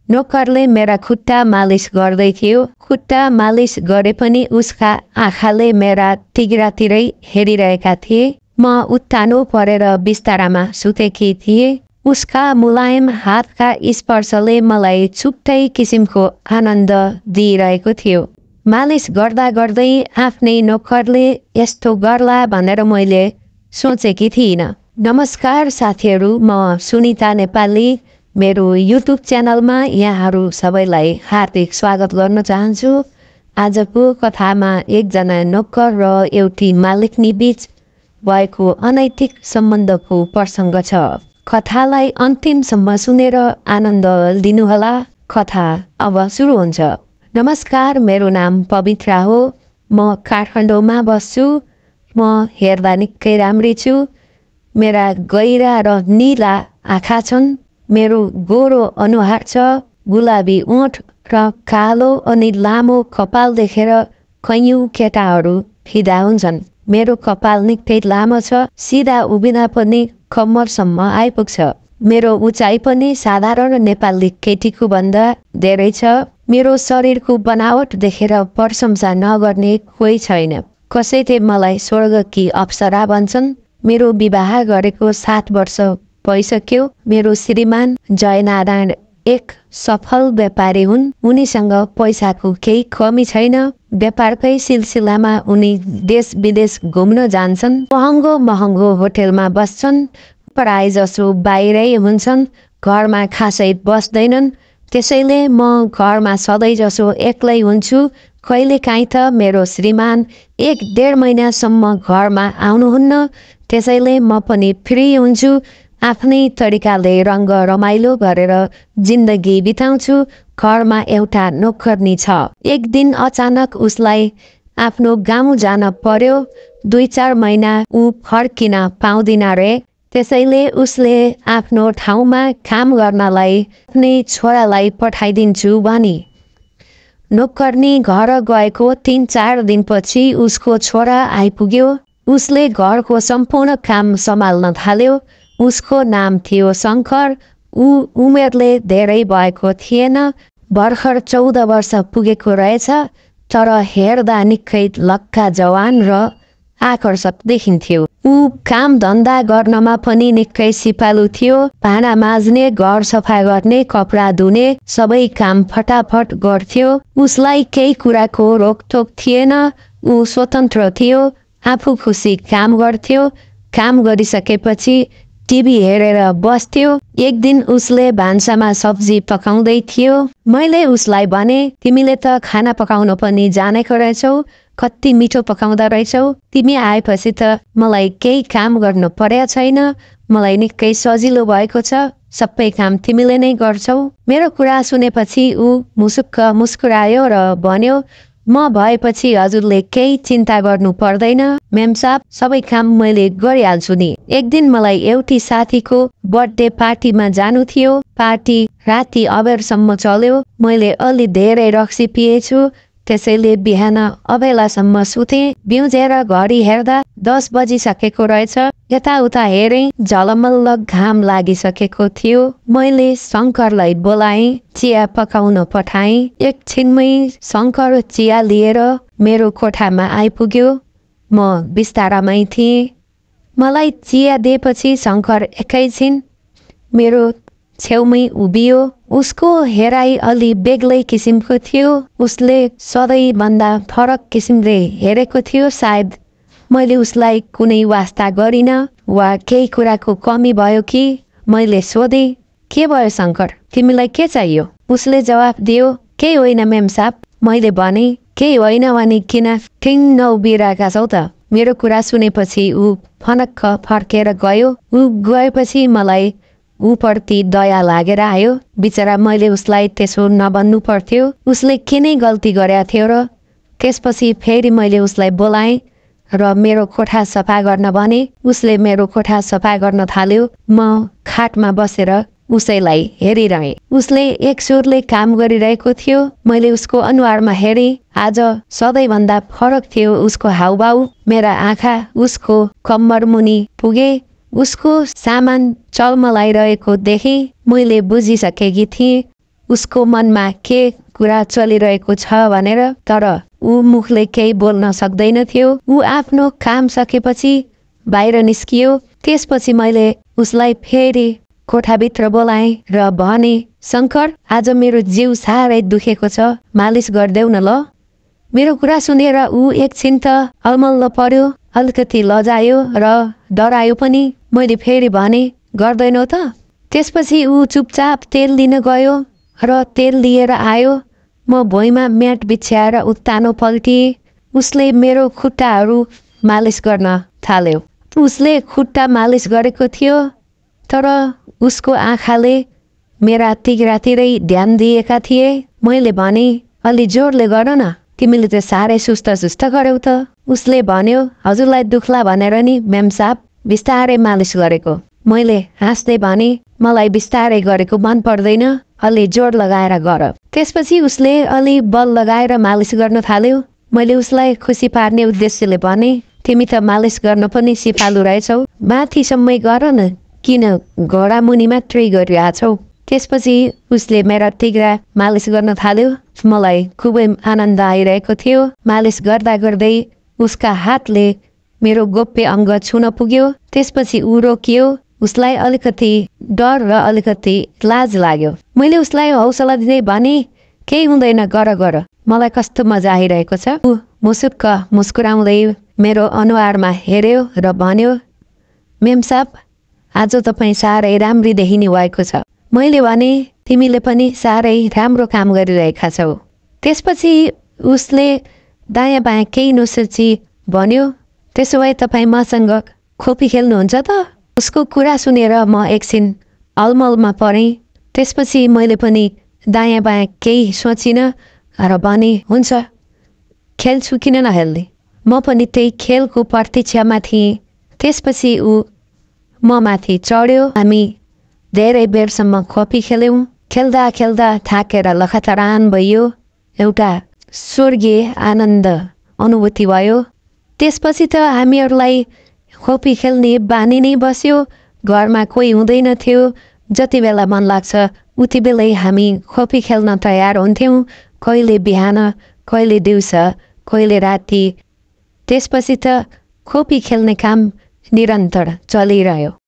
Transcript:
नोकरले मेरा खुट्टा मालिस गर्दै थियो। खुट्टा मालिस गरे पनि उसका आँखाले मेरा तिघ्रातिरै हेरिरहेका थिए। म उत्तानो परेर बिस्तारामा सुतेकी थिएँ। उसका मुलायम हातका स्पर्शले मलाई छुट्टै किसिमको आनन्द दिइरहेको थियो। मालिस गर्दा गर्दै आफ्नै नोकरले यस्तो गर्ला भनेर मैले सोचेकी थिइनँ। नमस्कार साथीहरू, म सुनिता नेपाली मेरो युट्युब च्यानलमा यहाँहरू सबैलाई हार्दिक स्वागत गर्न चाहन्छु। आजको कथामा एकजना नोकर र एउटी मालिकनी बीच भएको अनैतिक सम्बन्धको प्रसङ्ग छ। कथालाई अन्तिमसम्म सुनेर आनन्द लिनुहोला। कथा अब सुरु हुन्छ। नमस्कार, मेरो नाम पवित्रा हो। म काठमाडौँमा बस्छु। म हेर्दा निकै राम्री छु। मेरा गहिरा र निला आँखा छन्। मेरो गोरो अनुहार छ। गुलाबी ओठ र कालो अनि लामो कपाल देखेर कैयौँ केटाहरू फिदा हुन्छन्। मेरो कपाल निकै लामो छ, सिधा उभिँदा पनि कम्मरसम्म आइपुग्छ। मेरो उचाइ पनि साधारण नेपाली केटीको भन्दा धेरै छ। मेरो शरीरको बनावट देखेर प्रशंसा नगर्ने कोही छैन। कसैले मलाई स्वर्गकी अप्सरा भन्छन्। मेरो विवाह गरेको 7 वर्ष भइसक्यो। मेरो श्रीमान जयनारायण एक सफल व्यापारी हुन्। उनीसँग पैसाको केही कमी छैन। व्यापारकै सिलसिलामा उनी देश विदेश घुम्न जान्छन्। महँगो महँगो होटेलमा बस्छन्। प्राय जसो बाहिरै हुन्छन्। घरमा खासै बस्दैनन्। त्यसैले म घरमा सधैँ जसो एक्लै हुन्छु। कहिलेकाहीँ त मेरो श्रीमान 1-1.5 महिनासम्म घरमा आउनुहुन्न। त्यसैले म पनि फ्री हुन्छु। आफ्नै तरिकाले रङ्ग रमाइलो गरेर जिन्दगी बिताउँछु। घरमा एउटा नोकरनी छ। एक दिन अचानक उसलाई आफ्नो गाउँ जान पर्यो। 2-4 महिना ऊ फर्किन पाउँदिन रे। त्यसैले उसले आफ्नो ठाउँमा काम गर्नलाई आफ्नै छोरालाई पठाइदिन्छु भनी। नोकरनी घर गएको 3-4 दिनपछि उसको छोरा आइपुग्यो। उसले घरको सम्पूर्ण काम सम्हाल्न थाल्यो। उसको नाम थियो शङ्कर। ऊ उमेरले धेरै भएको थिएन। भर्खर 14 वर्ष पुगेको रहेछ। तर हेर्दा निकै लक्का जवान र आकर्षक देखिन्थ्यो। ऊ काम धन्दा गर्नमा पनि निकै सिपालु थियो। भाँडा माझ्ने, घर सफा गर्ने, कपडा धुने सबै काम फटाफट गर्थ्यो। उसलाई केही कुराको रोकटोक थिएन। ऊ स्वतन्त्र थियो। आफू खुसी काम गर्थ्यो। काम गरिसकेपछि टिभी हेरेर बस्थ्यो। एक दिन उसले भान्सामा सब्जी पकाउँदै थियो। मैले उसलाई भने, तिमीले त खाना पकाउन पनि जानेको रहेछौ। कति मिठो पकाउँदा रहेछौ। तिमी आएपछि त मलाई केही काम गर्नु पर्या छैन। मलाई निकै सजिलो भएको छ। सबै काम तिमीले नै गर्छौ। मेरो कुरा सुनेपछि ऊ मुसुक्क मुस्कुरायो र भन्यो, म भएपछि हजुरले केही चिन्ता गर्नु पर्दैन मेमसाब, सबै काम मैले गरिहाल्छु नि। एक दिन मलाई एउटी साथीको बर्थडे पार्टीमा जानु थियो। पार्टी राति अबेरसम्म चल्यो। मैले अलि धेरै रक्सी पिएछु। त्यसैले बिहान अबेलासम्म सुते। बिउजेर घडी हेर्दा 10 बजिसकेको रहेछ। यताउता हेरेँ, झलमल्ल घाम लागिसकेको थियो। मैले शङ्करलाई बोलाएँ, चिया पकाउन पठाएँ। एकछिनमै शङ्कर चिया लिएर मेरो कोठामा आइपुग्यो। म बिस्तारामै थिएँ। मलाई चिया दिएपछि शङ्कर एकैछिन मेरो छेउमै उभियो। उसको हेराइ अलि बेग्लै किसिमको थियो। उसले सधैँभन्दा फरक किसिमले हेरेको थियो। सायद मैले उसलाई कुनै वास्ता गरिन वा केही कुराको कमी भयो कि। मैले सोधेँ, के भयो शङ्कर, तिमीलाई के चाहियो? उसले जवाफ दियो, केही होइन मेमसाब। मैले भने, केही होइन भने किन ठिङ्ग उभिरहेका छौ त? मेरो कुरा सुनेपछि ऊ फनक्क फर्केर गयो। ऊ गएपछि मलाई ऊप्रति दया लागेर आयो। बिचरा मैले उसलाई त्यसो नभन्नु पर्थ्यो। उसले के नै गल्ती गरेका थियो र? त्यसपछि फेरि मैले उसलाई बोलाएँ र मेरो कोठा सफा गर्न भने। उसले मेरो कोठा सफा गर्न थाल्यो। म खाटमा बसेर उसैलाई हेरिरहेँ। उसले एक सुरले काम गरिरहेको थियो। मैले उसको अनुहारमा हेरेँ। आज सधैँभन्दा फरक थियो उसको हाउभाउ। मेरा आँखा उसको कम्मर मुनि पुगे। उसको सामान चलमलाइरहेको देखेँ। मैले बुझिसकेकी थिएँ उसको मनमा के कुरा चलिरहेको छ भनेर। तर ऊ मुखले केही बोल्न सक्दैनथ्यो। ऊ आफ्नो काम सकेपछि बाहिर निस्कियो। त्यसपछि मैले उसलाई फेरि कोठाभित्र बोलाएँ र भने, शङ्कर, आज मेरो जिउ साह्रै दुखेको छ, मालिस गरिदेऊ न ल। मेरो कुरा सुनेर ऊ एकछिन त अलमल्ल पर्यो, अलिकति लजायो र डरायो पनि। मैले फेरि भने, गर्दैनौ त? त्यसपछि ऊ चुपचाप तेल लिन गयो र तेल लिएर आयो। म भुइँमा म्याट बिछ्याएर उत्तानो पल्टिएँ। उसले मेरो खुट्टाहरू मालिस गर्न थाल्यो। उसले खुट्टा मालिस गरेको थियो, तर उसको आँखाले मेरा तिघ्रातिरै ध्यान दिएका थिए। मैले भने, अलि जोडले गर न, तिमीले त साह्रै सुस्त गर्यौ त। उसले भन्यो, हजुरलाई दुख्ला भनेर नि म्याम साहब, बिस्तारै मालिस गरेको। मैले हाँस्दै भने, मलाई बिस्तारै गरेको मन पर्दैन, अलि जोड लगाएर गर। त्यसपछि उसले अलि बल लगाएर मालिस गर्न थाल्यो। मैले उसलाई खुसी पार्ने उद्देश्यले भने, तिमी त मालिस गर्न पनि सिपालु रहेछौ, माथिसम्मै गर न, किन घोडा मुनि मात्रै गरिरहेछौ। त्यसपछि उसले मेरा तिघ्रा मालिस गर्न थाल्यो। मलाई खुबै आनन्द आइरहेको थियो। मालिस गर्दा गर्दै उसका हातले मेरो गोप्य अङ्ग छुन पुग्यो। त्यसपछि ऊ रोकियो। उसलाई अलिकति डर र अलिकति लाज लाग्यो। मैले उसलाई हौसला दिँदै भने, केही हुँदैन, गर गर, मलाई कस्तो मजा आइरहेको छ। ऊ मुसुक्क मुस्कुराउँदै मेरो अनुहारमा हेऱ्यो र भन्यो, मेम साहब, आज तपाईँ साह्रै राम्री देखिने भएको छ। मैले भने, तिमीले पनि साह्रै राम्रो काम गरिरहेका छौ। त्यसपछि उसले दायाँ बायाँ केही नसोची भन्यो, त्यसो भए तपाईँ मसँग खोपी खेल्नुहुन्छ त? उसको कुरा सुनेर म एकछिन अलमलमा परेँ। त्यसपछि मैले पनि दायाँ बायाँ केही सोचिनँ र भने, हुन्छ, खेल्छु, किन नखेल्ने। म पनि त्यही खेलको प्रतीक्षामा थिएँ। त्यसपछि ऊ म माथि चढ्यो। हामी धेरै बेरसम्म खोपी खेल्यौँ। खेल्दा खेल्दा थाकेर लखतरान भइयो। एउटा स्वर्गीय आनन्द अनुभूति भयो। त्यसपछि त हामीहरूलाई खोपी खेल्ने बानी नै बस्यो। घरमा कोही हुँदैन थियो। जति बेला मन लाग्छ उति बेलै हामी खोपी खेल्न तयार हुन्थ्यौँ। कहिले बिहान, कहिले दिउँसो, कहिले राति। त्यसपछि त खोपी खेल्ने काम निरन्तर चलिरह्यो।